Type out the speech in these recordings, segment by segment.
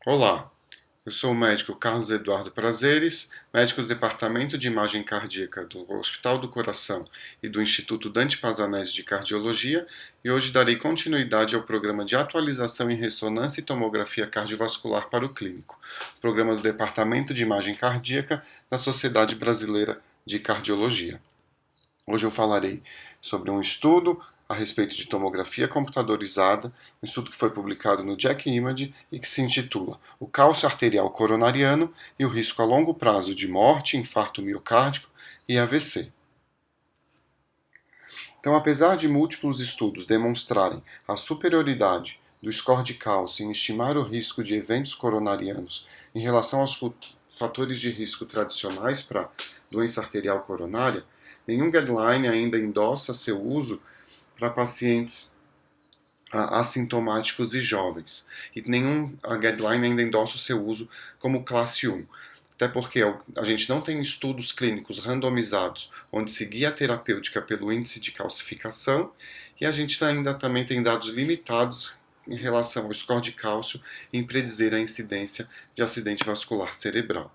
Olá, eu sou o médico Carlos Eduardo Prazeres, médico do Departamento de Imagem Cardíaca do Hospital do Coração e do Instituto Dante Pazanese de Cardiologia, e hoje darei continuidade ao programa de atualização em ressonância e tomografia cardiovascular para o clínico, programa do Departamento de Imagem Cardíaca da Sociedade Brasileira de Cardiologia. Hoje eu falarei sobre um estudo a respeito de tomografia computadorizada, um estudo que foi publicado no JACC Image e que se intitula O cálcio arterial coronariano e o risco a longo prazo de morte, infarto miocárdico e AVC. Então, apesar de múltiplos estudos demonstrarem a superioridade do score de cálcio em estimar o risco de eventos coronarianos em relação aos fatores de risco tradicionais para doença arterial coronária, nenhum guideline ainda endossa seu uso para pacientes assintomáticos e jovens. E nenhum guideline ainda endossa o seu uso como classe 1. Até porque a gente não tem estudos clínicos randomizados onde se guia a terapêutica pelo índice de calcificação, e a gente ainda também tem dados limitados em relação ao score de cálcio em predizer a incidência de acidente vascular cerebral.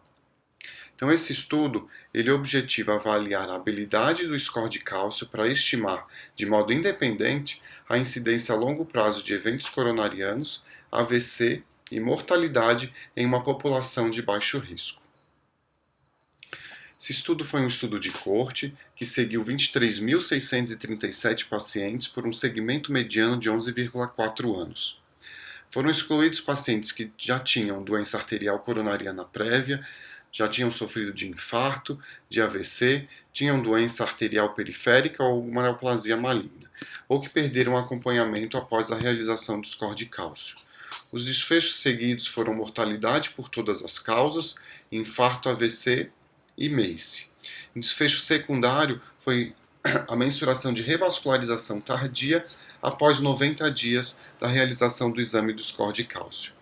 Então, esse estudo ele objetiva avaliar a habilidade do score de cálcio para estimar, de modo independente, a incidência a longo prazo de eventos coronarianos, AVC e mortalidade em uma população de baixo risco. Esse estudo foi um estudo de corte que seguiu 23.637 pacientes por um segmento mediano de 11,4 anos. Foram excluídos pacientes que já tinham doença arterial coronariana prévia, já tinham sofrido de infarto, de AVC, tinham doença arterial periférica ou uma neoplasia maligna, ou que perderam acompanhamento após a realização do score de cálcio. Os desfechos seguidos foram mortalidade por todas as causas, infarto, AVC e MACE. O desfecho secundário foi a mensuração de revascularização tardia após 90 dias da realização do exame do score de cálcio.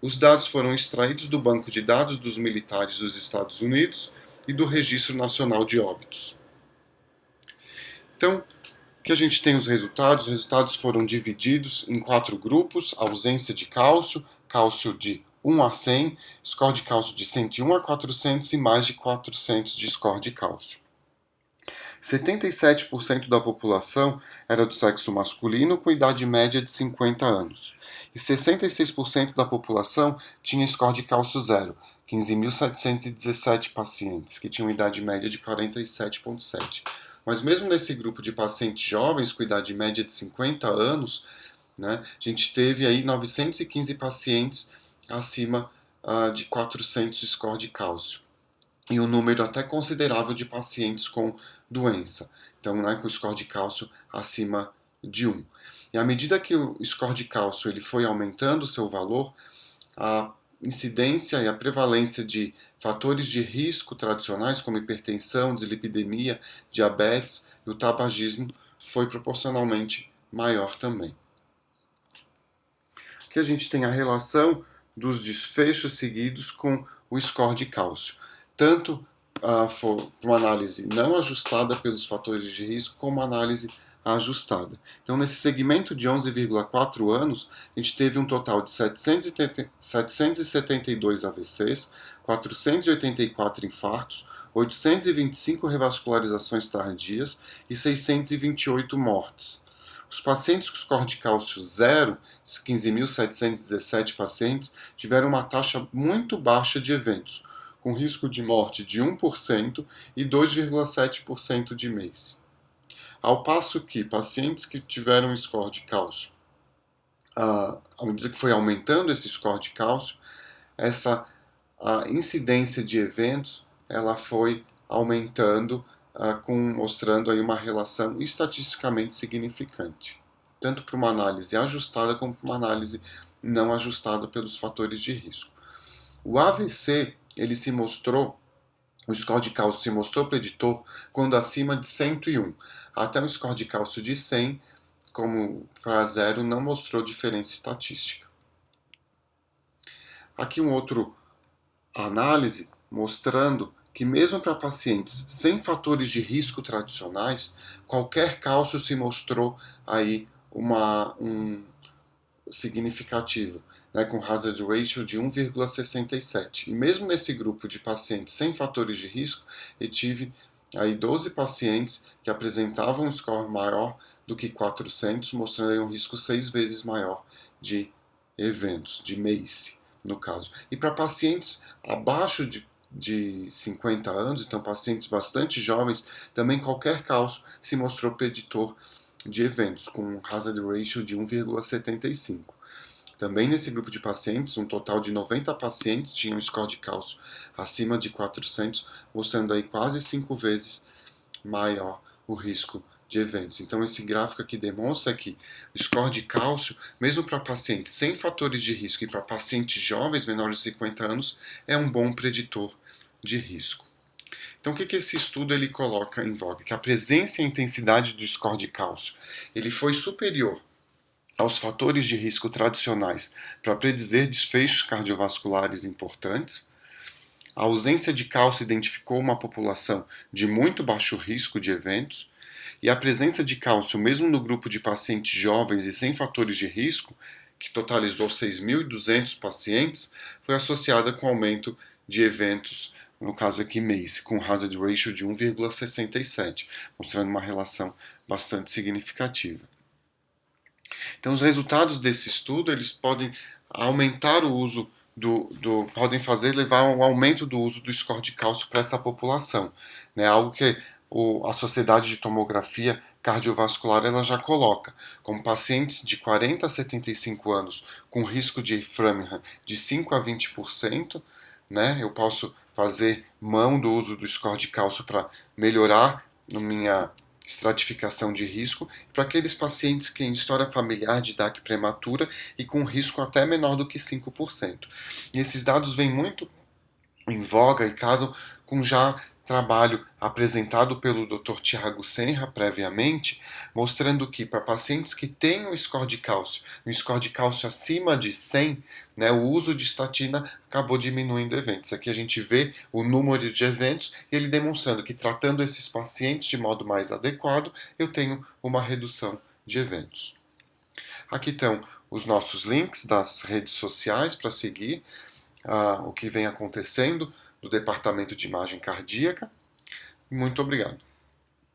Os dados foram extraídos do banco de dados dos militares dos Estados Unidos e do Registro Nacional de Óbitos. Então, que a gente tem os resultados foram divididos em 4 grupos: ausência de cálcio, cálcio de 1 a 100, score de cálcio de 101 a 400 e mais de 400 de score de cálcio. 77% da população era do sexo masculino com idade média de 50 anos. E 66% da população tinha score de cálcio zero, 15.717 pacientes, que tinham idade média de 47,7. Mas mesmo nesse grupo de pacientes jovens com idade média de 50 anos, né, a gente teve aí 915 pacientes acima de 400 de score de cálcio. E um número até considerável de pacientes com doença, então com score de cálcio acima de 1. E à medida que o score de cálcio ele foi aumentando o seu valor, a incidência e a prevalência de fatores de risco tradicionais, como hipertensão, dislipidemia, diabetes e o tabagismo, foi proporcionalmente maior também. Aqui a gente tem a relação dos desfechos seguidos com o score de cálcio. Tanto uma análise não ajustada pelos fatores de risco, como análise ajustada. Então, nesse segmento de 11,4 anos, a gente teve um total de 772 AVCs, 484 infartos, 825 revascularizações tardias e 628 mortes. Os pacientes com score de cálcio zero, 15.717 pacientes, tiveram uma taxa muito baixa de eventos, com risco de morte de 1% e 2,7% de MACE. Ao passo que pacientes que tiveram score de cálcio, à medida que foi aumentando esse score de cálcio, a incidência de eventos ela foi aumentando, mostrando aí uma relação estatisticamente significante, tanto para uma análise ajustada como para uma análise não ajustada pelos fatores de risco. O AVC ele se mostrou, o score de cálcio se mostrou preditor quando acima de 101. Até o score de cálcio de 100, como para zero, não mostrou diferença estatística. Aqui um outro análise mostrando que mesmo para pacientes sem fatores de risco tradicionais, qualquer cálcio se mostrou aí significativo. né, com hazard ratio de 1,67. E mesmo nesse grupo de pacientes sem fatores de risco, eu tive aí 12 pacientes que apresentavam um score maior do que 400, mostrando aí um risco 6 vezes maior de eventos, de MACE, no caso. E para pacientes abaixo de 50 anos, então pacientes bastante jovens, também qualquer cálcio se mostrou preditor de eventos, com um hazard ratio de 1,75. Também nesse grupo de pacientes, um total de 90 pacientes tinham um score de cálcio acima de 400, mostrando aí quase 5 vezes maior o risco de eventos. Então esse gráfico aqui demonstra que o score de cálcio, mesmo para pacientes sem fatores de risco e para pacientes jovens menores de 50 anos, é um bom preditor de risco. Então o que esse estudo ele coloca em voga? Que a presença e a intensidade do score de cálcio ele foi superior aos fatores de risco tradicionais para predizer desfechos cardiovasculares importantes. A ausência de cálcio identificou uma população de muito baixo risco de eventos, e a presença de cálcio, mesmo no grupo de pacientes jovens e sem fatores de risco, que totalizou 6.200 pacientes, foi associada com aumento de eventos, no caso aqui MACE, com hazard ratio de 1,67, mostrando uma relação bastante significativa. Então, os resultados desse estudo eles podem aumentar o uso podem levar ao aumento do uso do score de cálcio para essa população, né? Algo que a Sociedade de Tomografia Cardiovascular ela já coloca, como pacientes de 40 a 75 anos com risco de Framingham de 5 a 20%, né? Eu posso fazer mão do uso do score de cálcio para melhorar a minha estratificação de risco para aqueles pacientes que têm história familiar de DAC prematura e com risco até menor do que 5%. E esses dados vêm muito em voga e casam com já trabalho apresentado pelo Dr. Tiago Senra previamente, mostrando que para pacientes que têm um score de cálcio acima de 100, né, o uso de estatina acabou diminuindo eventos. Aqui a gente vê o número de eventos e ele demonstrando que tratando esses pacientes de modo mais adequado, eu tenho uma redução de eventos. Aqui estão os nossos links das redes sociais para seguir o que vem acontecendo do Departamento de Imagem Cardíaca. Muito obrigado.